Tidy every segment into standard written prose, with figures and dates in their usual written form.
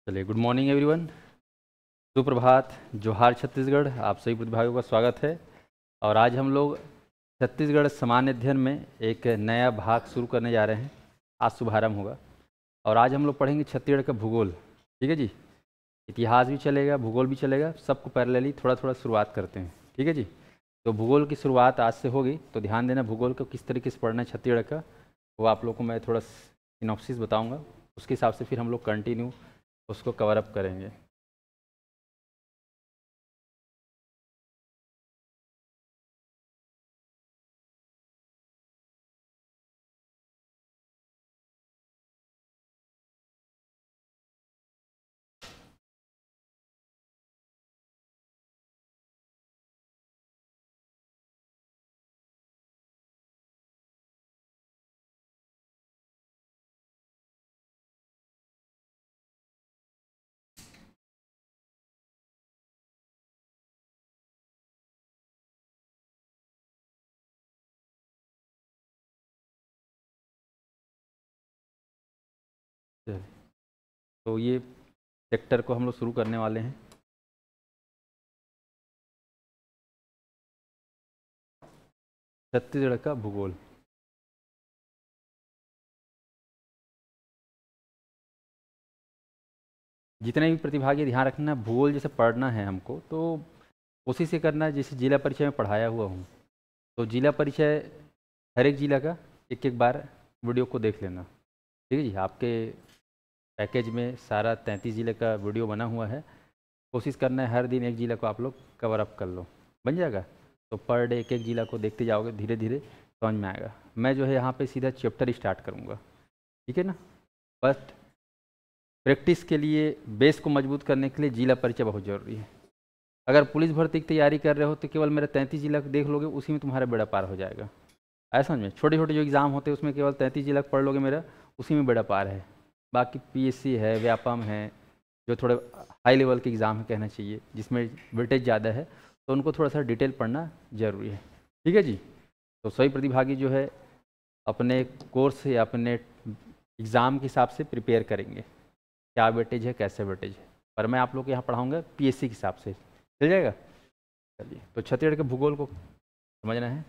चलिए, good morning everyone. सुप्रभात, जोहार छत्तीसगढ़। आप सभी प्रतिभागियों का स्वागत है। और आज हम लोग छत्तीसगढ़ सामान्य अध्ययन में एक नया भाग शुरू करने जा रहे हैं। आज शुभारंभ होगा और आज हम लोग पढ़ेंगे छत्तीसगढ़ का भूगोल। ठीक है जी। इतिहास भी चलेगा, भूगोल भी चलेगा, सबको पैरेलली थोड़ा थोड़ा शुरुआत करते हैं। ठीक है जी। तो भूगोल की शुरुआत आज से होगी, तो ध्यान देना भूगोल को किस तरीके से पढ़ना है छत्तीसगढ़ का, वो आप लोग को मैं थोड़ा सिनॉप्सिस बताऊँगा। उसके हिसाब से फिर हम लोग कंटिन्यू उसको कवर अप करेंगे। तो ये सेक्टर को हम लोग शुरू करने वाले हैं। छत्तीसगढ़ का भूगोल। जितने भी प्रतिभागी, ध्यान रखना, भूगोल जैसे पढ़ना है हमको तो उसी से करना है जैसे जिला परिचय में पढ़ाया हुआ हूँ। तो जिला परिचय हर एक जिला का एक एक बार वीडियो को देख लेना। ठीक है जी। आपके पैकेज में सारा 33 जिले का वीडियो बना हुआ है। कोशिश करना है हर दिन एक जिला को आप लोग कवर अप कर लो, बन जाएगा। तो पर डे एक एक जिला को देखते जाओगे, धीरे धीरे समझ में आएगा। मैं जो है यहाँ पे सीधा चैप्टर स्टार्ट करूँगा। ठीक है ना। फर्स्ट, प्रैक्टिस के लिए, बेस को मजबूत करने के लिए जिला परिचय बहुत ज़रूरी है। अगर पुलिस भर्ती की तैयारी कर रहे हो तो केवल मेरा 33 जिला देख लोगे, उसी में तुम्हारा बेड़ा पार हो जाएगा। ऐसा समझ में, छोटे छोटे जो एग्ज़ाम होते हैं उसमें केवल 33 जिला पढ़ लोगे मेरा, उसी में बेड़ा पार है। बाकी पीएससी है, व्यापम है, जो थोड़े हाई लेवल के एग्ज़ाम है कहना चाहिए, जिसमें वेटेज ज़्यादा है, तो उनको थोड़ा सा डिटेल पढ़ना ज़रूरी है। ठीक है जी। तो सभी प्रतिभागी जो है अपने कोर्स या अपने एग्ज़ाम के हिसाब से प्रिपेयर करेंगे, क्या वेटेज है, कैसे वेटेज है। पर मैं आप लोग को यहाँ पढ़ाऊँगा पीएससी के हिसाब से, चल जाएगा। चलिए, तो छत्तीसगढ़ के भूगोल को समझना है।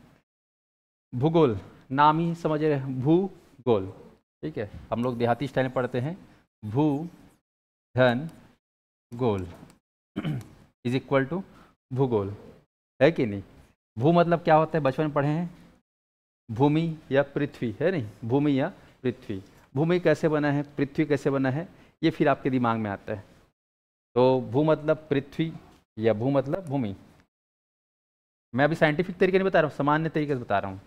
भूगोल, नाम ही समझ रहे हैं, भूगोल। ठीक है, हम लोग देहाती स्टाइल में पढ़ते हैं। भू धन गोल इज इक्वल टू भूगोल, है कि नहीं। भू मतलब क्या होता है, बचपन में पढ़े हैं, भूमि या पृथ्वी, है नहीं, भूमि या पृथ्वी। भूमि कैसे बना है, पृथ्वी कैसे बना है, ये फिर आपके दिमाग में आता है। तो भू मतलब पृथ्वी या भू मतलब भूमि। मैं अभी साइंटिफिक तरीके नहीं बता रहा हूँ, सामान्य तरीके से बता रहा हूँ।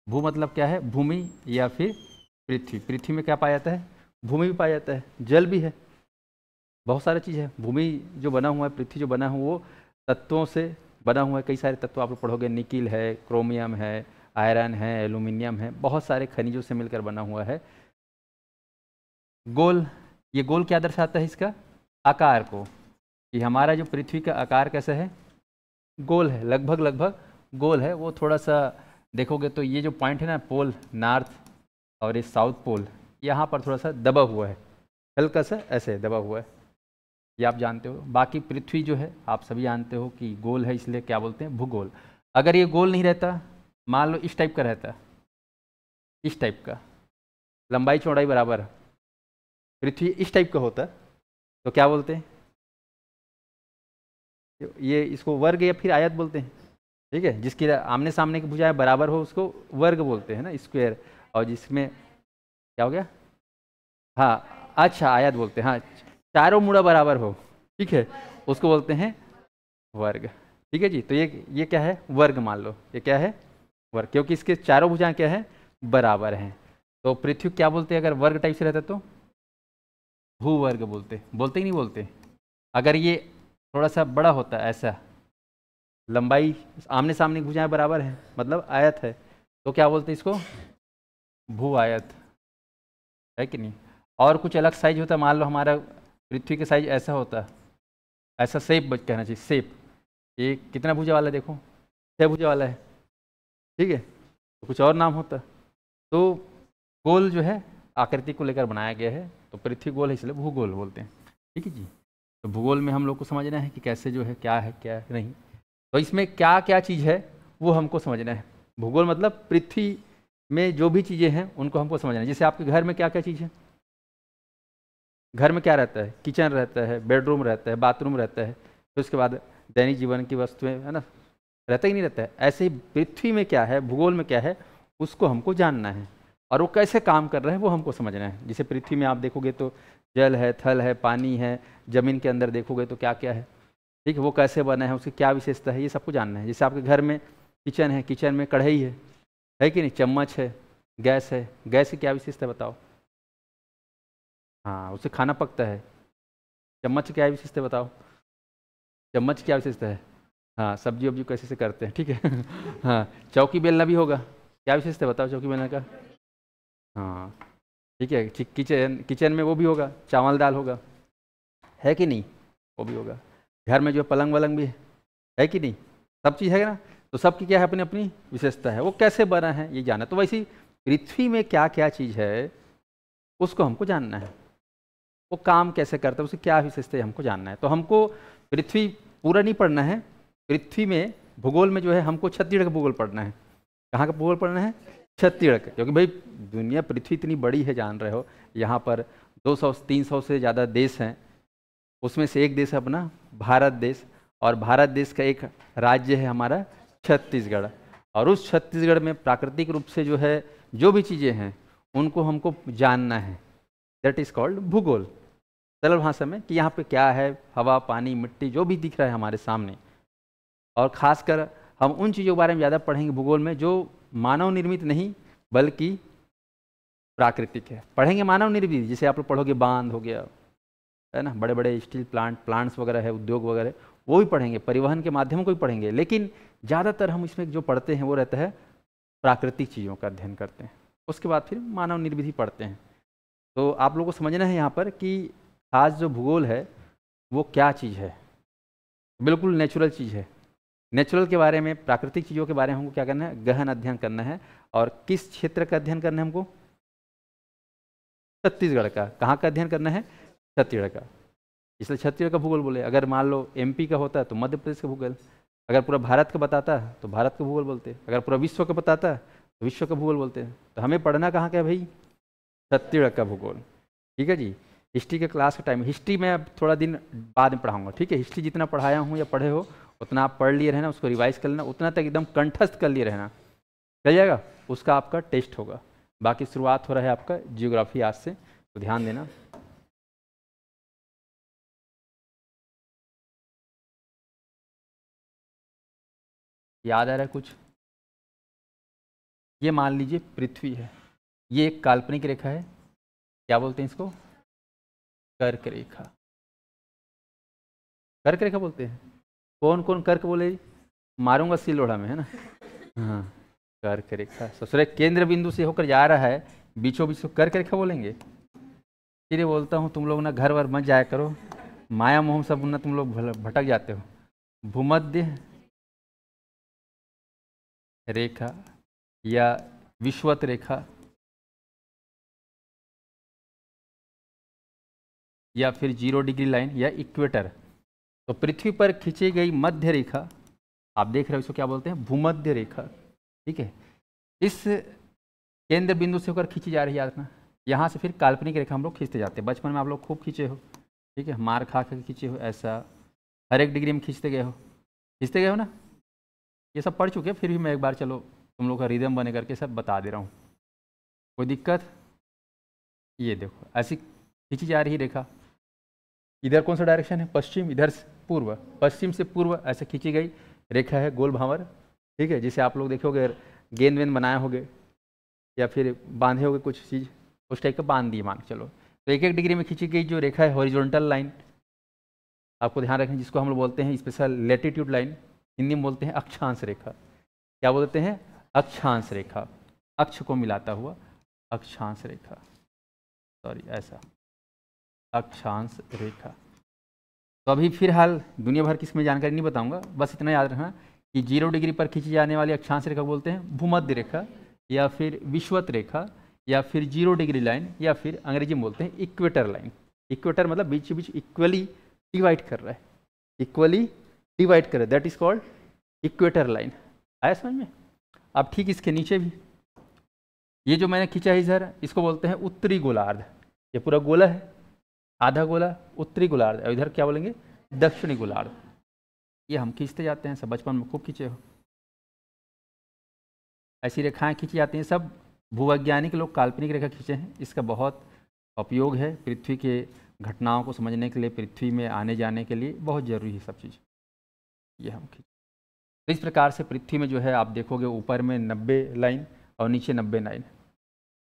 भू मतलब क्या है, भूमि या फिर पृथ्वी। पृथ्वी में क्या पाया जाता है, भूमि भी पाया जाता है, जल भी है, बहुत सारी चीज़ है। भूमि जो बना हुआ है, पृथ्वी जो बना हुआ वो तत्वों से बना हुआ है। कई सारे तत्व आप लोग पढ़ोगे, निकिल है, क्रोमियम है, आयरन है, एल्यूमिनियम है, बहुत सारे खनिजों से मिलकर बना हुआ है। गोल, ये गोल क्या दर्शाता है, इसका आकार को, कि हमारा जो पृथ्वी का आकार कैसा है, गोल है, लगभग लगभग गोल है। वो थोड़ा सा देखोगे तो ये जो पॉइंट है ना, पोल नॉर्थ और ये साउथ पोल, यहाँ पर थोड़ा सा दबा हुआ है, हल्का सा ऐसे दबा हुआ है, ये आप जानते हो। बाकी पृथ्वी जो है आप सभी जानते हो कि गोल है, इसलिए क्या बोलते हैं, भूगोल। अगर ये गोल नहीं रहता, मान लो इस टाइप का रहता, इस टाइप का, लंबाई चौड़ाई बराबर, पृथ्वी इस टाइप का होता, तो क्या बोलते हैं, ये इसको वर्ग या फिर आयत बोलते हैं। ठीक है, जिसकी आमने सामने की भुजाएं बराबर हो उसको वर्ग बोलते हैं ना, स्क्वायर। और जिसमें क्या हो गया, हाँ अच्छा, आयत बोलते हैं, हाँ, चारों मुड़ा बराबर हो, ठीक है, उसको बोलते हैं वर्ग। ठीक है जी। तो ये क्या है, वर्ग मान लो, ये क्या है, वर्ग, क्योंकि इसके चारों भुजाएं क्या है, बराबर हैं। तो पृथ्वी क्या बोलते हैं अगर वर्ग टाइप से रहता तो, भूवर्ग बोलते, बोलते ही नहीं बोलते। अगर ये थोड़ा सा बड़ा होता, ऐसा लंबाई आमने सामने की भुजाएं बराबर हैं, मतलब आयत है, तो क्या बोलते इसको, भू आयत, है कि नहीं। और कुछ अलग साइज होता, मान लो हमारा पृथ्वी का साइज ऐसा होता, ऐसा शेप कहना चाहिए, शेप। ये कितना भुजा वाला है, देखो 6 भुजा वाला है, ठीक है, तो कुछ और नाम होता। तो गोल जो है आकृति को लेकर बनाया गया है, तो पृथ्वी गोल है इसलिए भूगोल बोलते हैं। ठीक है जी। तो भूगोल में हम लोग को समझना है कि कैसे जो है क्या नहीं। तो इसमें क्या क्या चीज़ है वो हमको समझना है। भूगोल मतलब पृथ्वी में जो भी चीज़ें हैं उनको हमको समझना है। जैसे आपके घर में क्या क्या चीज़ है, घर में क्या रहता है, किचन रहता है, बेडरूम रहता है, बाथरूम रहता है, फिर उसके बाद दैनिक जीवन की वस्तुएं, है ना, रहता ही नहीं रहता है। ऐसे ही पृथ्वी में क्या है, भूगोल में क्या है, उसको हमको जानना है और वो कैसे काम कर रहा है वो हमको समझना है। जैसे पृथ्वी में आप देखोगे तो जल है, थल है, पानी है, जमीन के अंदर देखोगे तो क्या क्या है, ठीक है, वो कैसे बना है, उसकी क्या विशेषता है, ये सबको जानना है। जैसे आपके घर में किचन है, किचन में कढ़ाई है कि नहीं, चम्मच है, गैस है, गैस की क्या विशेषता है बताओ। हाँ, उससे खाना पकता है। चम्मच की क्या विशेषता है बताओ, चम्मच की क्या विशेषता है। हाँ, सब्जी वब्जी कैसे से करते हैं, ठीक है। हाँ, चौकी बेलना भी होगा, क्या विशेषता है बताओ चौकी बेलना का। हाँ, ठीक है, किचन किचन में वो भी होगा, चावल दाल होगा, है कि नहीं, वो भी होगा। घर में जो पलंग वलंग भी है कि नहीं, सब चीज़ है ना। तो सबकी क्या है, अपनी अपनी विशेषता है, वो कैसे बना है ये जाना। तो वैसे ही पृथ्वी में क्या क्या चीज़ है उसको हमको जानना है, वो काम कैसे करता है, उसकी क्या विशेषता है हमको जानना है। तो हमको पृथ्वी पूरा नहीं पढ़ना है, पृथ्वी में भूगोल में जो है हमको छत्तीसगढ़ का भूगोल पढ़ना है। कहाँ का भूगोल पढ़ना है, छत्तीसगढ़ का, क्योंकि भाई दुनिया पृथ्वी इतनी बड़ी है, जान रहे हो, यहाँ पर 200-300 से ज़्यादा देश हैं। उसमें से एक देश है अपना भारत देश, और भारत देश का एक राज्य है हमारा छत्तीसगढ़। और उस छत्तीसगढ़ में प्राकृतिक रूप से जो है जो भी चीज़ें हैं उनको हमको जानना है, दैट इज़ कॉल्ड भूगोल। सरल भाषा में कि यहाँ पे क्या है, हवा, पानी, मिट्टी, जो भी दिख रहा है हमारे सामने। और ख़ासकर हम उन चीज़ों के बारे में ज़्यादा पढ़ेंगे भूगोल में जो मानव निर्मित नहीं बल्कि प्राकृतिक है। पढ़ेंगे मानव निर्मित, जैसे आप लोग पढ़ोगे बांध हो गया, है ना, बड़े बड़े स्टील प्लांट्स वगैरह है, उद्योग वगैरह, वो भी पढ़ेंगे, परिवहन के माध्यमों को भी पढ़ेंगे। लेकिन ज़्यादातर हम इसमें जो पढ़ते हैं वो रहता है प्राकृतिक चीज़ों का अध्ययन करते हैं, उसके बाद फिर मानव निर्मित ही पढ़ते हैं। तो आप लोगों को समझना है यहाँ पर कि खास जो भूगोल है वो क्या चीज़ है, बिल्कुल नेचुरल चीज़ है। नेचुरल के बारे में, प्राकृतिक चीज़ों के बारे में हमको क्या करना है, गहन अध्ययन करना है। और किस क्षेत्र का अध्ययन करना है हमको, छत्तीसगढ़ का। कहाँ का अध्ययन करना है, छत्तीसगढ़ का, इसलिए छत्तीसगढ़ का भूगोल बोले। अगर मान लो एमपी का होता तो मध्य प्रदेश का भूगोल, अगर पूरा भारत का बताता तो भारत का भूगोल बोलते, अगर पूरा विश्व का बताता तो विश्व का भूगोल बोलते हैं। तो हमें पढ़ना कहाँ का है भाई, छत्तीसगढ़ का भूगोल। ठीक है जी। हिस्ट्री के क्लास का टाइम, हिस्ट्री में अब थोड़ा दिन बाद में पढ़ाऊंगा, ठीक है। हिस्ट्री जितना पढ़ाया हूँ या पढ़े हो उतना आप पढ़ लिए रहना, उसको रिवाइज कर लेना, उतना तक एकदम कंठस्थ कर लिए रहना, चल जाएगा। उसका आपका टेस्ट होगा। बाकी शुरुआत हो रहा है आपका जियोग्राफी आज से, तो ध्यान देना। याद आ रहा है कुछ। ये मान लीजिए पृथ्वी है, ये एक काल्पनिक रेखा है, क्या बोलते हैं इसको, कर्क रेखा। कर्क रेखा बोलते हैं। कौन कौन कर्क बोले, मारूंगा सिल लोढ़ा में, है ना। हाँ, कर्क रेखा ससुरे केंद्र बिंदु से होकर जा रहा है, बीचों बीच कर्क रेखा बोलेंगे। इसलिए बोलता हूँ तुम लोग ना घर वर मत जाया करो, माया मोह सब ना तुम लोग भटक जाते हो। भूमध्य रेखा या विषुवत रेखा या फिर 0 डिग्री लाइन या इक्वेटर। तो पृथ्वी पर खींची गई मध्य रेखा, आप देख रहे हो, इसको क्या बोलते हैं, भूमध्य रेखा। ठीक है, इस केंद्र बिंदु से होकर खींची जा रही है, याद रखना। यहाँ से फिर काल्पनिक रेखा हम लोग खींचते जाते हैं। बचपन में आप लोग खूब खींचे हो, ठीक है, मार खा कर खींचे हो, ऐसा हर एक डिग्री में खींचते गए हो ना। ये सब पढ़ चुके हैं, फिर भी मैं एक बार चलो तुम लोग का रिदम बने करके सब बता दे रहा हूँ, कोई दिक्कत। ये देखो ऐसी खींची जा रही रेखा, इधर कौन सा डायरेक्शन है, पश्चिम, इधर से पूर्व, पश्चिम से पूर्व ऐसे खींची गई रेखा है, गोल भांवर। ठीक है, जिसे आप लोग देखोगे गेंद वेंद बनाए होगे या फिर बांधे होगे कुछ चीज़, उस टाइप का बांध दिए मान चलो। तो 1-1 डिग्री में खींची गई जो रेखा है, हॉरिजॉन्टल लाइन, आपको ध्यान रखें, जिसको हम लोग बोलते हैं स्पेशल लैटिट्यूड लाइन, हिंदी में बोलते हैं अक्षांश रेखा। क्या बोलते हैं, अक्षांश रेखा, अक्ष को मिलाता हुआ अक्षांश रेखा, सॉरी ऐसा अक्षांश रेखा। तो अभी फिलहाल दुनिया भर की इसमें जानकारी नहीं बताऊंगा, बस इतना याद रखना कि 0 डिग्री पर खींची जाने वाली अक्षांश रेखा बोलते हैं भूमध्य रेखा या फिर विषुवत रेखा या फिर 0 डिग्री लाइन या फिर अंग्रेजी में बोलते हैं इक्वेटर लाइन। इक्वेटर मतलब बीच बीच इक्वली डिवाइड कर रहा है, इक्वली डिवाइड कर रहा है, that is called equator line. आया समझ में? अब ठीक इसके नीचे भी ये जो मैंने खींचा है इधर, इसको बोलते हैं उत्तरी गोलार्ध। ये पूरा गोला है, आधा गोला उत्तरी गोलार्ध, और इधर क्या बोलेंगे, दक्षिणी गोलार्ध। ये हम खींचते जाते हैं, सब बचपन में खूब खींचे हो, ऐसी रेखाएं खींची जाती हैं। सब भूवैज्ञानिक लोग काल्पनिक रेखा खींचे हैं। इसका बहुत उपयोग है पृथ्वी के घटनाओं को समझने के लिए, पृथ्वी में आने जाने के लिए बहुत ज़रूरी है सब चीज़। ये हम खींच, तो इस प्रकार से पृथ्वी में जो है आप देखोगे ऊपर में 90 लाइन और नीचे 90 लाइन,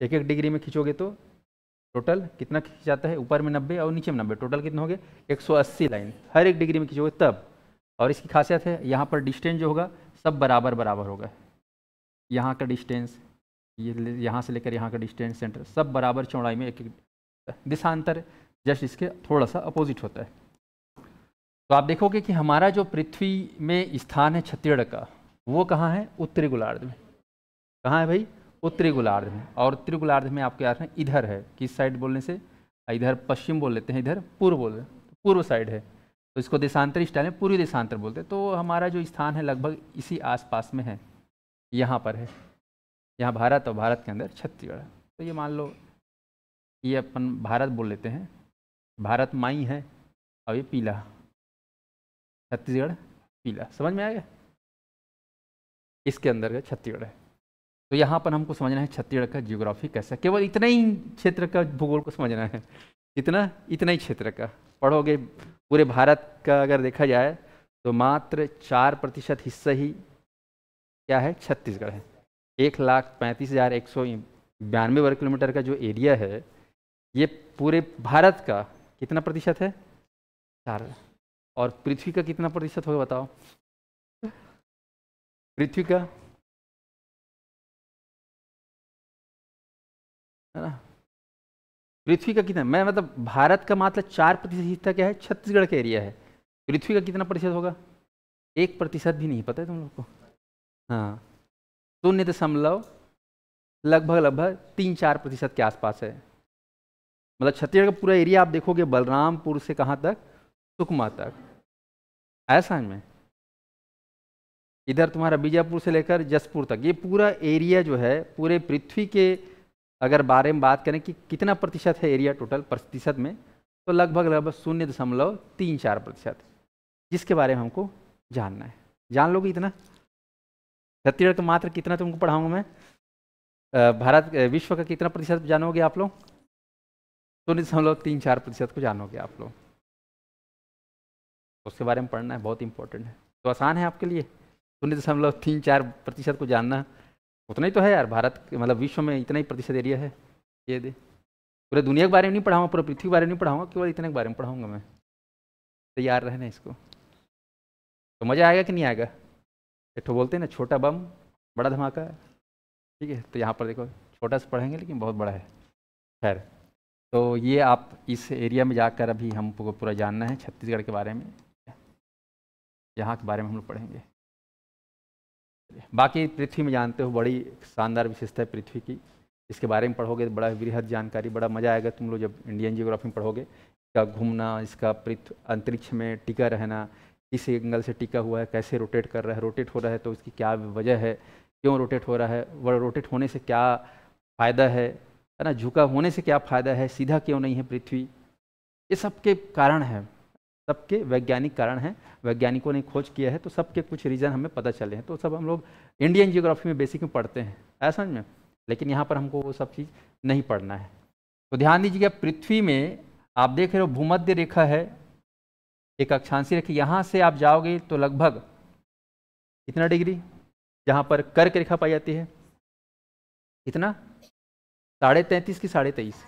एक एक डिग्री में खींचोगे तो टोटल कितना खींच जाता है, ऊपर में 90 और नीचे में 90, टोटल कितना हो गया 180 लाइन हर एक डिग्री में खींचोगे तब। और इसकी खासियत है यहाँ पर डिस्टेंस जो होगा सब बराबर बराबर होगा। यहाँ का डिस्टेंस, ये यहाँ से लेकर यहाँ का डिस्टेंस सेंटर सब बराबर चौड़ाई में, एक एक दिशांतर जस्ट इसके थोड़ा सा अपोजिट होता है। तो आप देखोगे कि हमारा जो पृथ्वी में स्थान है छत्तीसगढ़ का, वो कहाँ है, उत्तरी गोलार्ध में। कहाँ है भाई, उत्तरी गोलार्ध में। और उत्तरी गोलार्ध में आपके याद है इधर है, किस साइड बोलने से, इधर पश्चिम बोल लेते हैं, इधर पूर्व बोल रहे हैं, पूर्व साइड है, तो इसको देशांतर स्टाइल में पूर्वी देशांतर बोलते हैं। तो हमारा जो स्थान है लगभग इसी आसपास में है, यहाँ पर है, यहाँ भारत और भारत के अंदर छत्तीसगढ़। तो ये मान लो ये अपन भारत बोल लेते हैं, भारत माई है, और ये पीला छत्तीसगढ़ पीला, समझ में आएगा, इसके अंदर का छत्तीसगढ़ है। तो यहाँ पर हमको समझना है छत्तीसगढ़ का जियोग्राफी कैसा, केवल इतना ही क्षेत्र का भूगोल को समझना है, इतना ही क्षेत्र का पढ़ोगे। पूरे भारत का अगर देखा जाए तो मात्र 4% हिस्सा ही क्या है, छत्तीसगढ़ है। 1,35,192 वर्ग किलोमीटर का जो एरिया है, ये पूरे भारत का कितना प्रतिशत है, 4। और पृथ्वी का कितना प्रतिशत होगा बताओ, पृथ्वी का, है ना, पृथ्वी का कितना, मैं मतलब भारत का मात्र 4% हिस्सा क्या है, छत्तीसगढ़ का एरिया है। पृथ्वी का कितना प्रतिशत होगा, 1% भी नहीं पता है तुम लोग को। हाँ, 0 लगभग 3-4% के आसपास है। मतलब छत्तीसगढ़ का पूरा एरिया आप देखोगे बलरामपुर से कहाँ तक, सुकमा तक, ऐसा में इधर तुम्हारा बीजापुर से लेकर जसपुर तक, ये पूरा एरिया जो है पूरे पृथ्वी के अगर बारे में बात करें कि कितना प्रतिशत है एरिया टोटल प्रतिशत में, तो लगभग 0.34%, जिसके बारे में हमको जानना है। जान लोगे इतना, छत्तीसगढ़ का मात्र कितना तुमको पढ़ाऊंगा मैं, भारत विश्व का कितना प्रतिशत जानोगे आप लोग, 0.34% को जानोगे आप लोग, उसके बारे में पढ़ना है, बहुत इंपॉर्टेंट है। तो आसान है आपके लिए, 0.34% को जानना, उतना ही तो है यार, भारत मतलब विश्व में इतना ही प्रतिशत एरिया है। ये दे, पूरे दुनिया के बारे में नहीं पढ़ाऊंगा, पूरे पृथ्वी के बारे में नहीं पढ़ाऊंगा, केवल इतने के बारे में पढ़ाऊंगा मैं। तैयार रहना इसको, तो मज़ा आएगा कि नहीं आएगा। एक तो बोलते हैं ना छोटा बम बड़ा धमाका, ठीक है, तो यहाँ पर देखो छोटा से पढ़ेंगे लेकिन बहुत बड़ा है। खैर, तो ये आप इस एरिया में जाकर अभी हमको पूरा जानना है छत्तीसगढ़ के बारे में, यहाँ के बारे में हम लोग पढ़ेंगे। बाकी पृथ्वी में जानते हो बड़ी शानदार विशेषता है पृथ्वी की, इसके बारे में पढ़ोगे तो बड़ा वृहद जानकारी, बड़ा मज़ा आएगा तुम लोग जब इंडियन जियोग्राफी में पढ़ोगे। इसका घूमना, इसका पृथ्वी अंतरिक्ष में टिका रहना, किस एंगल से टिका हुआ है, कैसे रोटेट कर रहा है, रोटेट हो रहा है तो इसकी क्या वजह है, क्यों रोटेट हो रहा है, वह रोटेट होने से क्या फ़ायदा है ना, झुका होने से क्या फ़ायदा है, सीधा क्यों नहीं है पृथ्वी, ये सब के कारण है, सबके वैज्ञानिक कारण हैं, वैज्ञानिकों ने खोज किया है, तो सबके कुछ रीज़न हमें पता चले हैं, तो सब हम लोग इंडियन जियोग्राफी में बेसिक में पढ़ते हैं, ऐसा समझ में। लेकिन यहाँ पर हमको वो सब चीज़ नहीं पढ़ना है। तो ध्यान दीजिएगा, पृथ्वी में आप देख रहे हो भूमध्य रेखा है, एक अक्षांशीय रेखा, यहाँ से आप जाओगे तो लगभग कितना डिग्री, जहाँ पर कर्क रेखा पाई जाती है, कितना 33.5 की 23.5,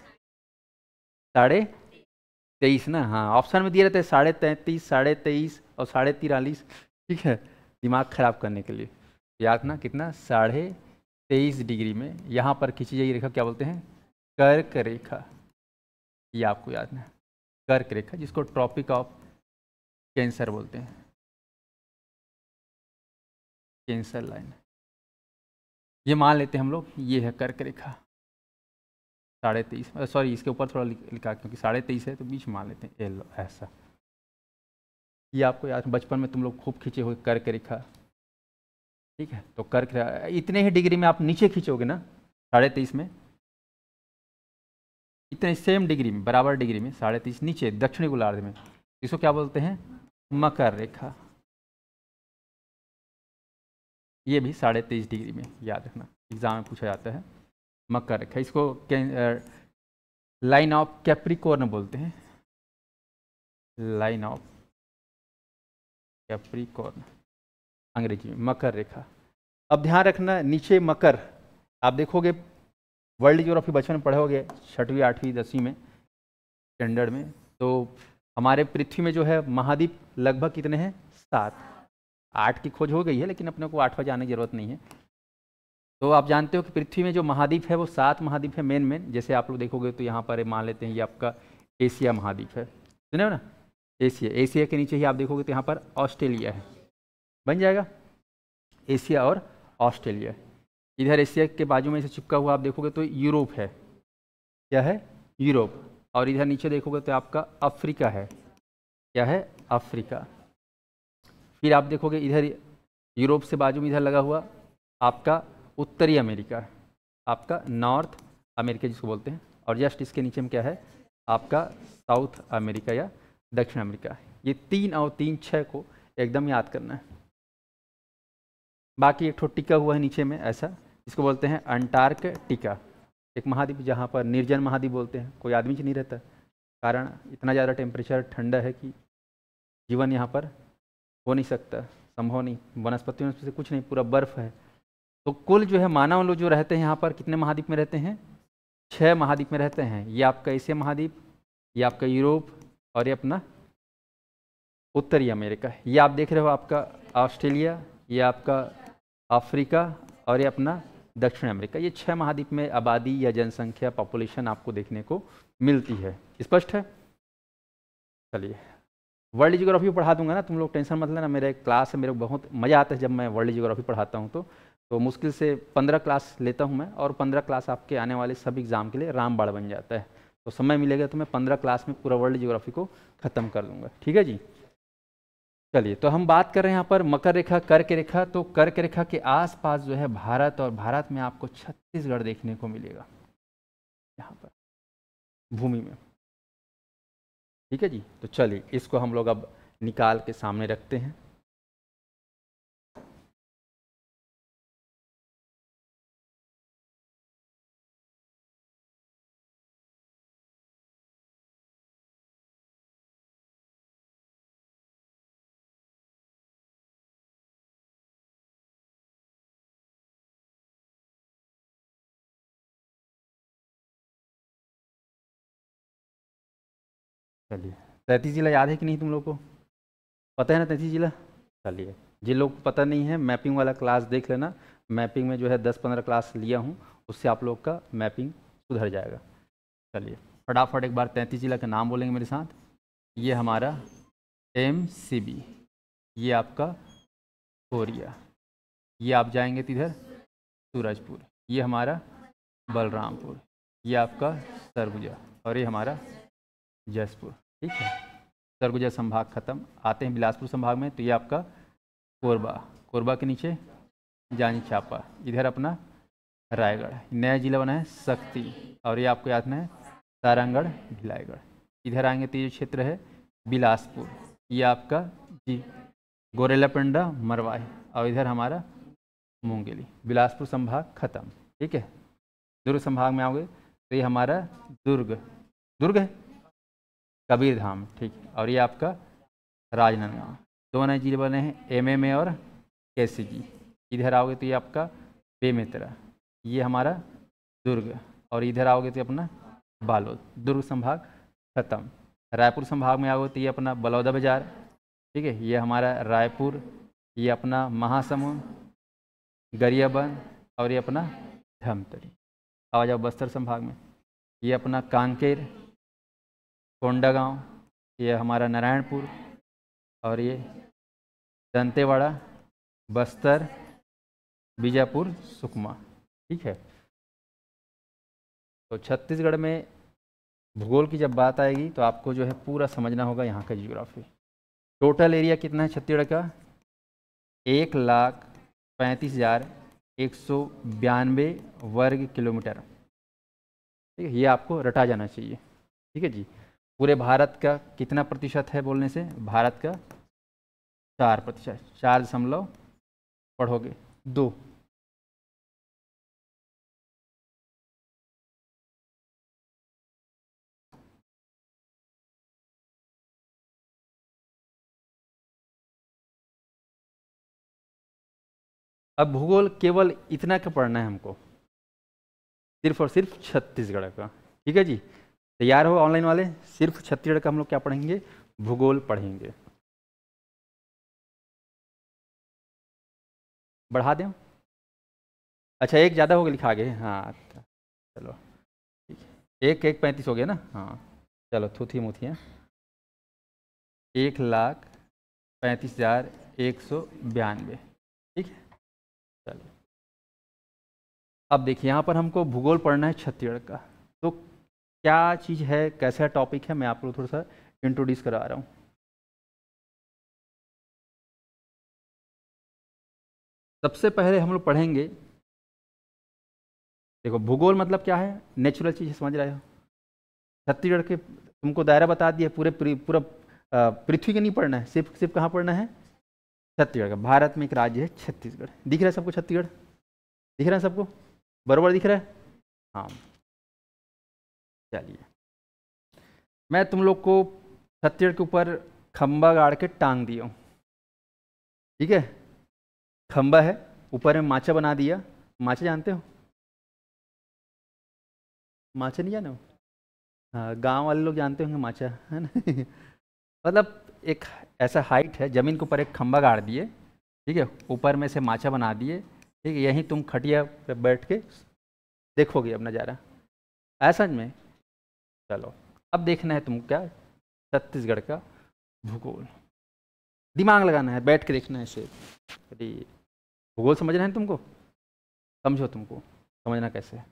23.5 ना, हाँ ऑप्शन में दिए रहते हैं 33.5, 23.5 और 43.5, ठीक है, दिमाग खराब करने के लिए याद ना, कितना 23.5 डिग्री में यहाँ पर खींची जाएगी रेखा, क्या बोलते हैं, कर्क रेखा, ये आपको याद ना, कर्क रेखा, जिसको ट्रॉपिक ऑफ कैंसर बोलते हैं, कैंसर लाइन, ये मान लेते हैं हम लोग, ये है कर्क रेखा। 23.5, सॉरी इसके ऊपर थोड़ा लिखा क्योंकि 23.5 है तो बीच में मान लेते हैं एल ऐसा। ये आपको याद बचपन में तुम लोग खूब खींचे हुए कर्क रेखा, ठीक है। तो कर्क इतने ही डिग्री में आप नीचे खींचोगे ना 23.5 में, इतने सेम डिग्री में बराबर डिग्री में 23.5 नीचे दक्षिणी गोलार्ध में, इसको क्या बोलते हैं मकर रेखा। ये भी 23.5 डिग्री में, याद रखना एग्जाम में पूछा जाता है मकर रेखा। इसको लाइन ऑफ कैप्रिकॉर्न बोलते हैं, लाइन ऑफ कैप्रिकॉर्न अंग्रेजी में मकर रेखा। अब ध्यान रखना नीचे मकर, आप देखोगे वर्ल्ड ज्योग्राफी बचपन में पढ़ोगे 6वीं 8वीं 10वीं में स्टैंडर्ड में, तो हमारे पृथ्वी में जो है महाद्वीप लगभग कितने हैं 7, 8 की खोज हो गई है लेकिन अपने को 8वां जाने की जरूरत नहीं है। तो आप जानते हो कि पृथ्वी में जो महाद्वीप है वो 7 महाद्वीप है मेन। जैसे आप लोग देखोगे तो यहाँ पर मान लेते हैं ये आपका एशिया महाद्वीप है, सुने हो ना एशिया के नीचे ही आप देखोगे तो यहाँ पर ऑस्ट्रेलिया है, बन जाएगा एशिया और ऑस्ट्रेलिया। इधर एशिया के बाजू में से चिपका हुआ आप देखोगे तो यूरोप है, क्या है यूरोप। और इधर नीचे देखोगे तो आपका अफ्रीका है, क्या है अफ्रीका। फिर आप देखोगे इधर यूरोप से बाजू में इधर लगा हुआ आपका उत्तरी अमेरिका, आपका नॉर्थ अमेरिका जिसको बोलते हैं। और जस्ट इसके नीचे में क्या है आपका साउथ अमेरिका या दक्षिण अमेरिका। ये 3 और 3 6 को एकदम याद करना है। बाकी एक ठो टिका हुआ है नीचे में ऐसा, जिसको बोलते हैं अंटार्कटिका, एक महाद्वीप जहाँ पर निर्जन महाद्वीप बोलते हैं, कोई आदमी नहीं रहता, कारण इतना ज़्यादा टेम्परेचर ठंडा है कि जीवन यहाँ पर हो नहीं सकता, संभव नहीं, वनस्पतियों से कुछ नहीं, पूरा बर्फ है। तो कुल जो है मानव लोग जो रहते हैं यहाँ पर कितने महाद्वीप में रहते हैं 6 महाद्वीप में रहते हैं। ये आपका एशिया महाद्वीप, ये आपका यूरोप और ये अपना उत्तरी अमेरिका। ये आप देख रहे हो आपका ऑस्ट्रेलिया, ये आपका अफ्रीका और ये अपना दक्षिण अमेरिका। ये 6 महाद्वीप में आबादी या जनसंख्या पॉपुलेशन आपको देखने को मिलती है। स्पष्ट है? चलिए वर्ल्ड ज्योग्राफी पढ़ा दूंगा ना, तुम लोग टेंशन मत लेना। मेरा एक क्लास है, मेरे को बहुत मज़ा आता है जब मैं वर्ल्ड ज्योग्राफी पढ़ाता हूँ। तो मुश्किल से 15 क्लास लेता हूँ मैं, और 15 क्लास आपके आने वाले सब एग्ज़ाम के लिए रामबाण बन जाता है। तो समय मिलेगा तो मैं 15 क्लास में पूरा वर्ल्ड ज्योग्राफी को ख़त्म कर दूँगा, ठीक है जी। चलिए तो हम बात कर रहे हैं यहाँ पर मकर रेखा, कर्क रेखा। तो कर्क रेखा के आसपास जो है भारत, और भारत में आपको छत्तीसगढ़ देखने को मिलेगा यहाँ पर भूमि में, ठीक है जी। तो चलिए इसको हम लोग अब निकाल के सामने रखते हैं। चलिए 33 जिला याद है कि नहीं तुम लोग को? पता है ना 33 जिला? चलिए जिन लोग को पता नहीं है मैपिंग वाला क्लास देख लेना। मैपिंग में जो है 10-15 क्लास लिया हूँ, उससे आप लोग का मैपिंग सुधर जाएगा। चलिए फटाफट एक बार 33 जिला का नाम बोलेंगे मेरे साथ। ये हमारा MCB, ये आपका कोरिया, ये आप जाएंगे तो इधर सूरजपुर, ये हमारा बलरामपुर, ये आपका सरगुजा, और ये हमारा जसपुर, ठीक है। सरगुजा संभाग खत्म, आते हैं बिलासपुर संभाग में। तो ये आपका कोरबा, कोरबा के नीचे जानी चांपा, इधर अपना रायगढ़, नया जिला बना है शक्ति, और ये आपको याद है सारंगढ़ भिलाईगढ़। इधर आएंगे तो ये क्षेत्र है बिलासपुर, ये आपका जी गोरेलापेंडा मरवाही, और इधर हमारा मुंगेली। बिलासपुर संभाग खत्म, ठीक है। दुर्ग संभाग में आओगे तो ये हमारा दुर्ग, दुर्ग है कबीर धाम, ठीक है। और ये आपका राजनांदगांव। 2 नए जिले बने हैं MMA और KCG। इधर आओगे तो ये आपका बेमेतरा, ये हमारा दुर्ग, और इधर आओगे तो अपना बालोद। दुर्ग संभाग खत्म। रायपुर संभाग में आओगे तो ये अपना बलौदा बाजार, ठीक है, ये हमारा रायपुर, ये अपना महासमुंद, गरियाबंद, और ये अपना धमतरी। आ जाओ बस्तर संभाग में, ये अपना कांकेर, कोंडागांव, ये हमारा नारायणपुर, और ये दंतेवाड़ा, बस्तर, बीजापुर, सुकमा, ठीक है। तो छत्तीसगढ़ में भूगोल की जब बात आएगी तो आपको जो है पूरा समझना होगा यहाँ का जियोग्राफी। टोटल एरिया कितना है छत्तीसगढ़ का? 1,35,192 वर्ग किलोमीटर। ठीक है, ये आपको रटा जाना चाहिए। ठीक है जी। पूरे भारत का कितना प्रतिशत है बोलने से? भारत का 4%। 4 पढ़ोगे 2। अब भूगोल केवल इतना का पढ़ना है हमको, सिर्फ और सिर्फ छत्तीसगढ़ का। ठीक है जी। तैयार हो ऑनलाइन वाले? सिर्फ छत्तीसगढ़ का हम लोग क्या पढ़ेंगे? भूगोल पढ़ेंगे। बढ़ा दें? अच्छा, एक ज़्यादा हो गया लिखा आगे। हाँ चलो ठीक है। 1,35 हो गया ना? हाँ चलो थूथी मुथी है। 1,35,192। ठीक है चलो। अब देखिए यहाँ पर हमको भूगोल पढ़ना है छत्तीसगढ़ का। तो क्या चीज़ है, कैसा टॉपिक है, मैं आपको थोड़ा सा इंट्रोड्यूस करा रहा हूँ। सबसे पहले हम लोग पढ़ेंगे, देखो भूगोल मतलब क्या है? नेचुरल चीज़ समझ रहे हो। छत्तीसगढ़ के तुमको दायरा बता दिया, पूरा पृथ्वी का नहीं पढ़ना है, सिर्फ सिर्फ कहाँ पढ़ना है? छत्तीसगढ़ का। भारत में एक राज्य है छत्तीसगढ़। दिख रहा है सबको छत्तीसगढ़? दिख रहा है सबको? बरोबर दिख रहा है? हाँ चलिए, मैं तुम लोग को छत्तीसगढ़ के ऊपर खंबा गाड़ के टांग दिया हूँ। ठीक है, खंबा है, ऊपर में माचा बना दिया। माचा जानते हो? माचा नहीं जाने हो? हाँ, गांव वाले लोग जानते होंगे माचा, है ना? मतलब एक ऐसा हाइट है, ज़मीन के ऊपर एक खंबा गाड़ दिए। ठीक है, ऊपर में से माचा बना दिए। ठीक है, यहीं तुम खटिया पे बैठ के देखोगे अब नज़ारा। ऐसा में चलो, अब देखना है तुम क्या? छत्तीसगढ़ का भूगोल। दिमाग लगाना है, बैठ के देखना है इसे। अरे भूगोल समझना है तुमको? समझो, तुमको समझना कैसे है।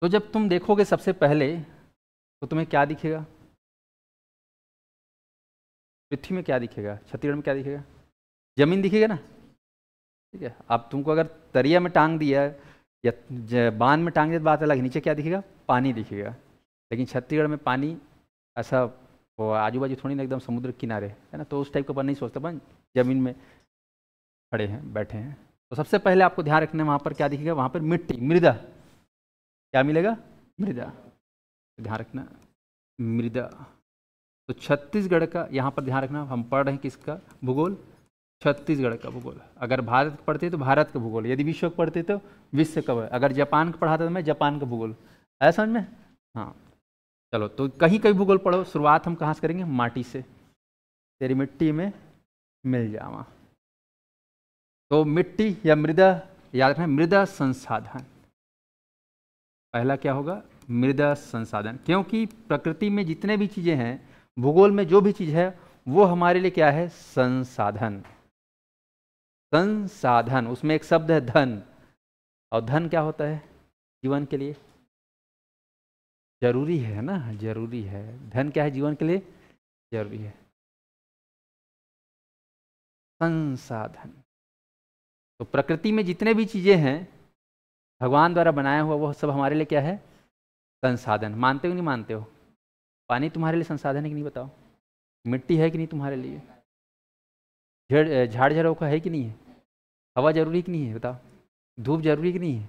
तो जब तुम देखोगे सबसे पहले तो तुम्हें क्या दिखेगा? पृथ्वी में क्या दिखेगा? छत्तीसगढ़ में क्या दिखेगा? जमीन दिखेगा ना? ठीक है, अब तुमको अगर तरिया में टांग दिया या बांध में टांग दिया तो बात अलग है, नीचे क्या दिखेगा? पानी दिखेगा। लेकिन छत्तीसगढ़ में पानी ऐसा वो आजू बाजू थोड़ी ना एकदम समुद्र किनारे है ना, तो उस टाइप का अपन नहीं सोचता, अपन जमीन में खड़े हैं, बैठे हैं। तो सबसे पहले आपको ध्यान रखना है, वहाँ पर क्या दिखेगा? वहाँ पर मिट्टी, मृदा। क्या मिलेगा? मृदा। ध्यान रखना, मृदा। तो छत्तीसगढ़ का यहाँ पर ध्यान रखना, हम पढ़ रहे हैं किसका भूगोल? छत्तीसगढ़ का भूगोल। अगर भारत पढ़ते तो भारत का भूगोल, यदि विश्व का पढ़ते तो विश्व का। अगर जापान का पढ़ाता तो मैं जापान का भूगोल। ऐसा समझ में? हाँ चलो, तो कहीं कहीं भूगोल पढ़ो। शुरुआत हम कहाँ से करेंगे? माटी से। तेरी मिट्टी में मिल जावा। तो मिट्टी या मृदा, याद रखना मृदा संसाधन। पहला क्या होगा? मृदा संसाधन। क्योंकि प्रकृति में जितने भी चीज़ें हैं, भूगोल में जो भी चीज़ है, वो हमारे लिए क्या है? संसाधन। संसाधन, उसमें एक शब्द है धन। और धन क्या होता है? जीवन के लिए जरूरी है ना, जरूरी है। धन क्या है? जीवन के लिए जरूरी है। संसाधन। तो प्रकृति में जितने भी चीजें हैं भगवान द्वारा बनाया हुआ, वो सब हमारे लिए क्या है? संसाधन। मानते हो नहीं मानते हो? पानी तुम्हारे लिए संसाधन है कि नहीं बताओ? मिट्टी है कि नहीं तुम्हारे लिए? झाड़ झरोखा है कि नहीं है? हवा जरूरी कि नहीं है बताओ? धूप जरूरी कि नहीं है?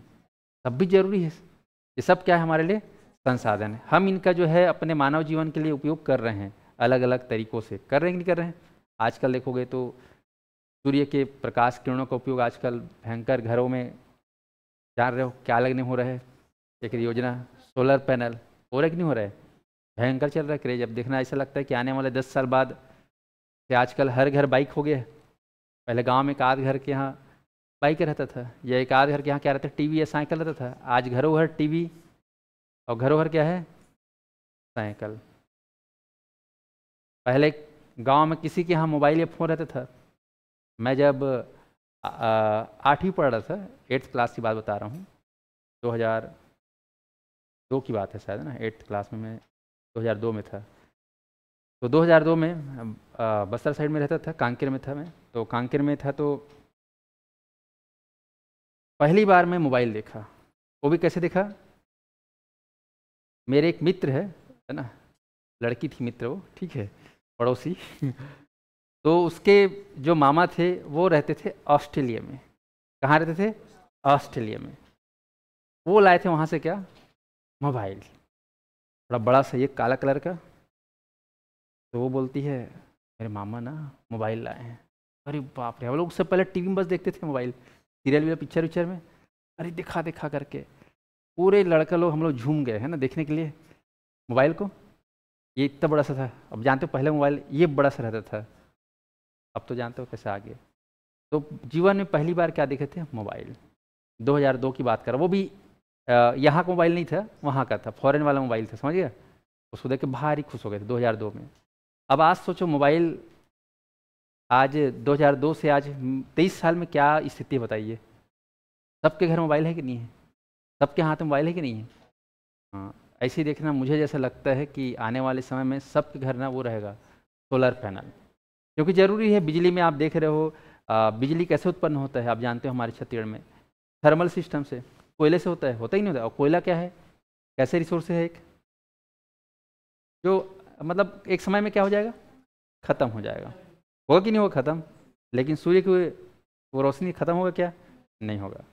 सब भी जरूरी है। ये सब क्या है हमारे लिए? संसाधन है। हम इनका जो है अपने मानव जीवन के लिए उपयोग कर रहे हैं, अलग अलग तरीकों से। कर रहे हैं कि नहीं कर रहे हैं? आजकल देखोगे तो सूर्य के प्रकाश किरणों का उपयोग आजकल भयंकर घरों में, जान रहे हो क्या लगने हो रहा है? एक योजना सोलर पैनल हो रहा है कि नहीं हो रहा है? भयंकर चल रहा है क्रेज। अब देखना ऐसा लगता है कि आने वाले 10 साल बाद कि आजकल हर घर बाइक हो गया। पहले गांव में एक आध घर के यहाँ बाइक रहता था, या एक आध घर के यहाँ क्या रहता था? टीवी या साइकिल रहता था। आज घरों घर टीवी और घरों घर क्या है? साइकिल। पहले गांव में किसी के यहाँ मोबाइल या फ़ोन रहता था। मैं जब 8वीं पढ़ रहा था, 8th क्लास की बात बता रहा हूँ, 2000 2002 की बात है शायद ना, 8th क्लास में मैं 2002 में था। तो 2002 में बस्तर साइड में रहता था, कांकेर में था मैं। तो कांकेर में था तो पहली बार मैं मोबाइल देखा। वो भी कैसे देखा, मेरे एक मित्र है ना, लड़की थी मित्र वो, ठीक है, पड़ोसी तो उसके जो मामा थे वो रहते थे ऑस्ट्रेलिया में। कहाँ रहते थे, ऑस्ट्रेलिया में। वो लाए थे वहाँ से क्या, मोबाइल, बड़ा बड़ा सा, ये काला कलर का। तो वो बोलती है मेरे मामा ना मोबाइल लाए हैं। अरे बाप रे, हम लोग उससे पहले टीवी में बस देखते थे मोबाइल, सीरियल वीरियल पिक्चर विक्चर में। अरे दिखा दिखा करके पूरे लड़का लोग हम लोग झूम गए हैं ना देखने के लिए मोबाइल को। ये इतना बड़ा सा था, अब जानते हो पहले मोबाइल ये बड़ा सा रहता था, अब तो जानते हो कैसे आ गया। तो जीवन में पहली बार क्या देखे थे, मोबाइल। 2002 की बात कर रहा, वो भी यहाँ का मोबाइल नहीं था, वहाँ का था, फॉरेन वाला मोबाइल था, समझ गया। उसको देख के भारी खुश हो गए थे 2002 में। अब आज सोचो मोबाइल, आज 2002 से आज 23 साल में क्या स्थिति बताइए। सबके घर मोबाइल है कि नहीं है, सबके हाथ में मोबाइल है कि नहीं है। हाँ, ऐसे ही देखना, मुझे जैसा लगता है कि आने वाले समय में सबके घर ना वो रहेगा सोलर पैनल, क्योंकि ज़रूरी है। बिजली में आप देख रहे हो बिजली कैसे उत्पन्न होता है, आप जानते हो हमारे छत्तीसगढ़ में थर्मल सिस्टम से, कोयले से होता ही नहीं होता। और कोयला क्या है, कैसे रिसोर्स है, एक जो मतलब एक समय में क्या हो जाएगा, ख़त्म हो जाएगा, होगा कि नहीं होगा ख़त्म। लेकिन सूर्य की वो रोशनी ख़त्म होगा क्या, नहीं होगा।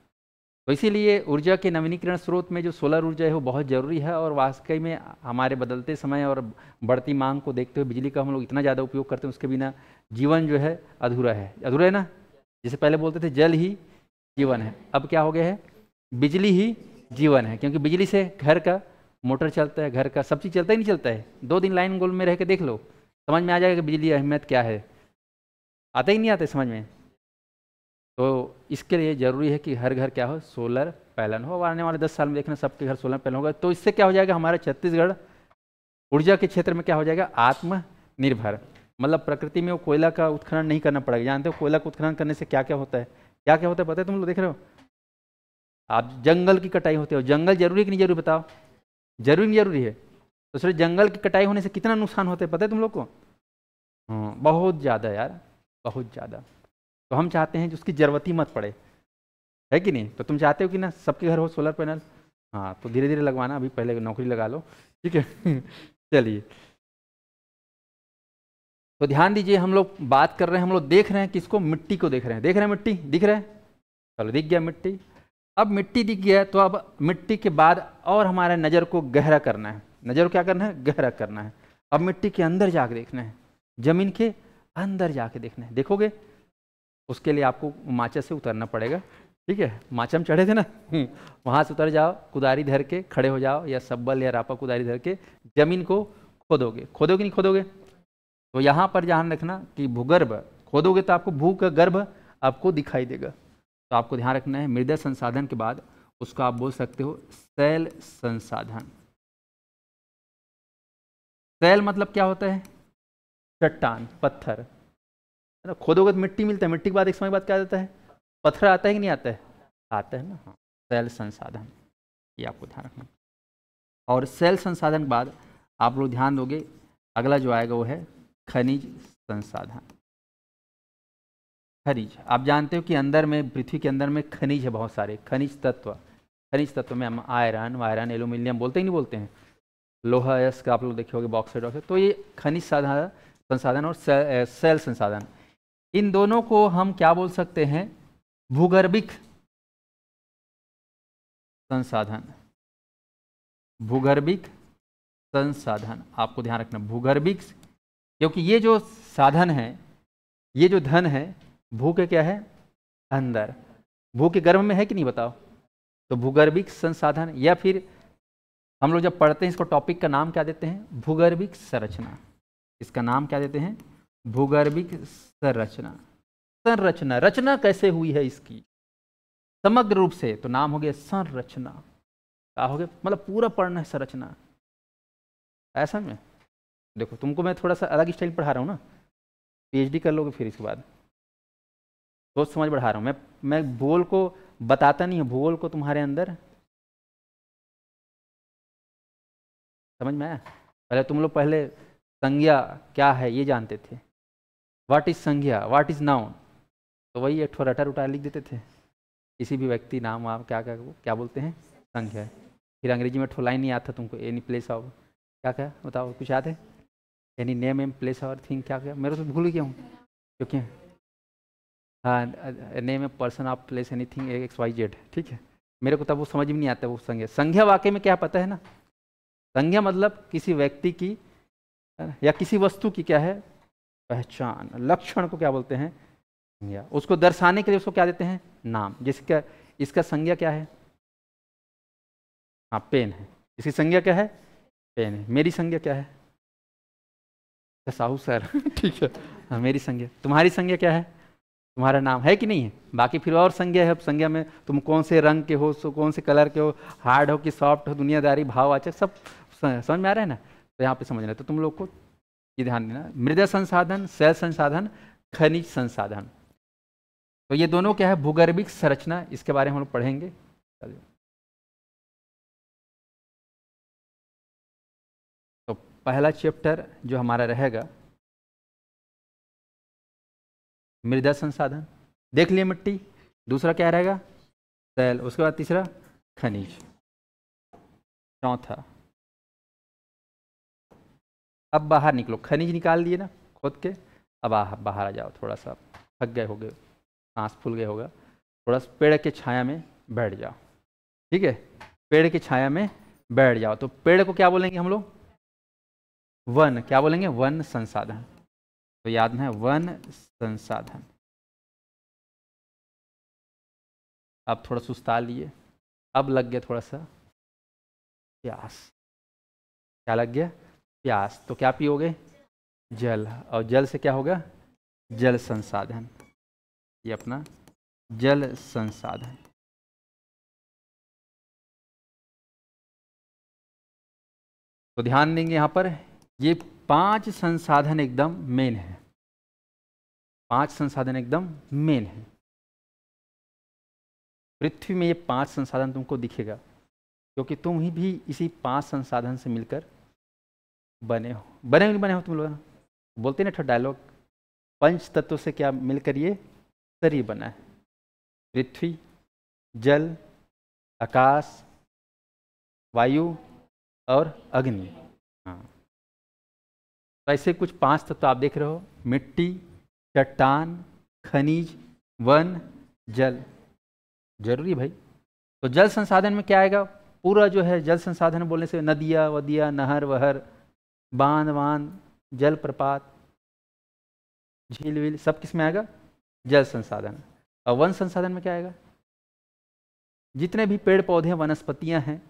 तो इसीलिए ऊर्जा के नवीनीकरण स्रोत में जो सोलर ऊर्जा है वो बहुत ज़रूरी है। और वाकई में हमारे बदलते समय और बढ़ती मांग को देखते हुए बिजली का हम लोग इतना ज़्यादा उपयोग करते हैं, उसके बिना जीवन जो है अधूरा है, अधूरा है ना। जैसे पहले बोलते थे जल ही जीवन है, अब क्या हो गया है, बिजली ही जीवन है। क्योंकि बिजली से घर का मोटर चलता है, घर का सब चीज़ चलता ही नहीं चलता है। 2 दिन लाइन गोल में रह के देख लो, समझ में आ जाएगा कि बिजली अहमियत क्या है, आता ही नहीं आता समझ में। तो इसके लिए ज़रूरी है कि हर घर क्या हो, सोलर पैनल हो। आने वाले 10 साल में देखना सबके घर सोलर पैनल होगा। तो इससे क्या हो जाएगा, हमारा छत्तीसगढ़ ऊर्जा के क्षेत्र में क्या हो जाएगा, आत्मनिर्भर। मतलब प्रकृति में वो कोयला का उत्खनन नहीं करना पड़ेगा। जानते हो कोयला का उत्खनन करने से क्या क्या होता है, क्या क्या होता है पता है तुम लोग, देख रहे हो आप, जंगल की कटाई होती है। जंगल जरूरी कि नहीं जरूरी, बताओ, जरूरी नहीं जरूरी है। तो सिर्फ जंगल की कटाई होने से कितना नुकसान होता है पता है तुम लोग को, हाँ बहुत ज़्यादा यार, बहुत ज़्यादा। तो हम चाहते हैं कि उसकी ज़रूरत ही मत पड़े, है कि नहीं। तो तुम चाहते हो कि ना सबके घर हो सोलर पैनल, हाँ तो धीरे धीरे लगवाना, अभी पहले नौकरी लगा लो, ठीक है चलिए, तो ध्यान दीजिए, हम लोग बात कर रहे हैं, हम लोग देख रहे हैं किसको, मिट्टी को देख रहे हैं, देख रहे हैं मिट्टी दिख रहा है, चलो दिख गया मिट्टी। अब मिट्टी दिख गया तो अब मिट्टी के बाद और हमारे नज़र को गहरा करना है, नज़र को क्या करना है, गहरा करना है। अब मिट्टी के अंदर जाके देखना है, जमीन के अंदर जाके देखना है। देखोगे उसके लिए आपको माचा से उतरना पड़ेगा, ठीक है। माचा में चढ़े थे ना वहाँ से उतर जाओ, कुदारी धर के खड़े हो जाओ, या सब्बल या रापा कुदारी धर के जमीन को खोदोगे, खोदोगे नहीं खोदोगे। तो यहाँ पर ध्यान रखना कि भूगर्भ खोदोगे तो आपको भू का गर्भ आपको दिखाई देगा। तो आपको ध्यान रखना है, मृदा संसाधन के बाद उसको आप बोल सकते हो शैल संसाधन। शैल मतलब क्या होता है, चट्टान, पत्थर, है ना। खोदोगे तो मिट्टी मिलता है, मिट्टी के बाद एक समय बाद क्या आता है, पत्थर आता है कि नहीं आता है, आता है ना, हाँ। शैल संसाधन, ये आपको ध्यान रखना। और शैल संसाधन के बाद आप लोग ध्यान दोगे, अगला जो आएगा वो है खनिज संसाधन। खनिज, आप जानते हो कि अंदर में, पृथ्वी के अंदर में खनिज है, बहुत सारे खनिज तत्व। खनिज तत्व में हम आयरन, वायरन, एल्यूमिनियम बोलते ही नहीं बोलते हैं, लोहा यस्क आप लोग देखे होगे, बॉक्साइट। तो ये खनिज संसाधन और शैल संसाधन, इन दोनों को हम क्या बोल सकते हैं, भूगर्भिक संसाधन। भूगर्भिक संसाधन आपको ध्यान रखना, भूगर्भिक, क्योंकि ये जो साधन है, ये जो धन है, भू के क्या है, अंदर, भू के गर्भ में है कि नहीं बताओ। तो भूगर्भिक संसाधन, या फिर हम लोग जब पढ़ते हैं इसको, टॉपिक का नाम क्या देते हैं, भूगर्भिक संरचना। इसका नाम क्या देते हैं, भूगर्भिक संरचना। संरचना, रचना कैसे हुई है इसकी समग्र रूप से, तो नाम हो गया संरचना। क्या हो गया, मतलब पूरा पढ़ना है संरचना, ऐसा में। देखो तुमको मैं थोड़ा सा अलग स्टाइल पढ़ा रहा हूँ ना, पीएचडी कर लोगे फिर इसके बाद, सोच समझ बढ़ा रहा हूँ मैं भूगोल को बताता नहीं हूँ, भूगोल को तुम्हारे अंदर समझ में आया? पहले तुम लोग पहले संज्ञा क्या है ये जानते थे, व्हाट इज संज्ञा, व्हाट इज नाउन, तो वही एक रटा रुटा लिख देते थे, किसी भी व्यक्ति नाम आप क्या क्या क्या बोलते हैं, संज्ञा है। फिर अंग्रेजी में लाइन नहीं आता तुमको, एनी प्लेस ऑफ क्या क्या बताओ, कुछ याद है? एनी नेम एम प्लेस और थिंग क्या क्या, मेरे तो भूल गया हूँ क्योंकि हाँ name A person of place any thing X Y Z, ठीक है। मेरे को तब वो समझ में नहीं आता वो संज्ञा। संज्ञा वाकई में क्या पता है ना, संज्ञा मतलब किसी व्यक्ति की या किसी वस्तु की क्या है, पहचान, लक्षण को क्या बोलते हैं संज्ञा। उसको दर्शाने के लिए उसको क्या देते हैं, नाम। जिसका इसका संज्ञा क्या है, हाँ पेन है। इसकी संज्ञा क्या है, पेन है। मेरी संज्ञा क्या है, साहू सर ठीक है। हाँ मेरी संज्ञा, तुम्हारी संज्ञा क्या है, तुम्हारा नाम है कि नहीं है। बाकी फिर और संज्ञा है, संज्ञा में तुम कौन से रंग के हो, कौन से कलर के हो, हार्ड हो कि सॉफ्ट हो, दुनियादारी, भाववाचक, सब समझ में आ रहा है ना। तो यहाँ पे समझना है, तो तुम लोग को ये ध्यान देना, मृदा संसाधन, सेल संसाधन, खनिज संसाधन, तो ये दोनों क्या है, भूगर्भिक संरचना, इसके बारे में हम लोग पढ़ेंगे। चलिए तो पहला चैप्टर जो हमारा रहेगा मृदा संसाधन, देख लिए मिट्टी। दूसरा क्या रहेगा, सेल। उसके बाद तीसरा खनिज। चौथा, अब बाहर निकलो, खनिज निकाल दिए ना खोद के, अब बाहर आ जाओ, थोड़ा सा थक गए होगे, सांस फूल गए होगा, थोड़ा सा पेड़ के छाया में बैठ जाओ, ठीक है। पेड़ की छाया में बैठ जाओ। तो पेड़ को क्या बोलेंगे हम लोग, वन। क्या बोलेंगे, वन संसाधन। तो याद है वन संसाधन। अब थोड़ा सुस्ता लिए, अब लग गया थोड़ा सा प्यास। क्या लग गया, प्यास। तो क्या पियोगे, जल। और जल से क्या होगा, जल संसाधन। ये अपना जल संसाधन। तो ध्यान देंगे यहाँ पर, ये 5 संसाधन एकदम मेन है, 5 संसाधन एकदम मेन है। पृथ्वी में ये 5 संसाधन तुमको दिखेगा, क्योंकि तुम ही भी इसी 5 संसाधन से मिलकर बने हो। बने नहीं बने हो तुम लोग, बोलते ना डायलॉग, पंच तत्वों से क्या मिलकर ये शरीर बना है, पृथ्वी, जल, आकाश, वायु और अग्नि। हाँ, तो ऐसे कुछ 5 तत्व आप देख रहे हो, मिट्टी, चट्टान, खनिज, वन, जल। जरूरी भाई। तो जल संसाधन में क्या आएगा, पूरा जो है जल संसाधन बोलने से नदियाँ वदियाँ, नहर वहर, बांध वांध, जल प्रपात, झील वील, सब किस में आएगा, जल संसाधन। और वन संसाधन में क्या आएगा, जितने भी पेड़ पौधे वनस्पतियां हैं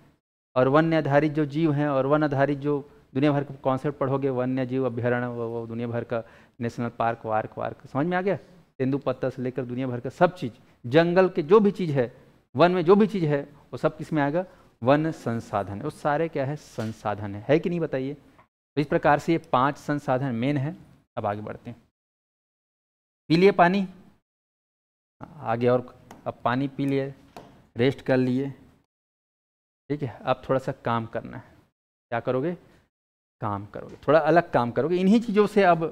और वन्य आधारित जो जीव हैं, और वन आधारित जो दुनिया भर का कॉन्सेप्ट पढ़ोगे, वन्य जीव अभ्यारण्य, वो दुनिया भर का नेशनल पार्क वार्क समझ में आ गया। तेंदुपत्ता से लेकर दुनिया भर का सब चीज़, जंगल के जो भी चीज़ है, वन में जो भी चीज़ है, वो सब किस में आएगा, वन संसाधन है। वो सारे क्या है, संसाधन है कि नहीं बताइए। तो इस प्रकार से ये 5 संसाधन मेन है। अब आगे बढ़ते हैं, पी लिए पानी आगे, और अब पानी पी लिए, रेस्ट कर लिए, ठीक है। अब थोड़ा सा काम करना है। क्या करोगे, काम करोगे, थोड़ा अलग काम करोगे इन्हीं चीज़ों से। अब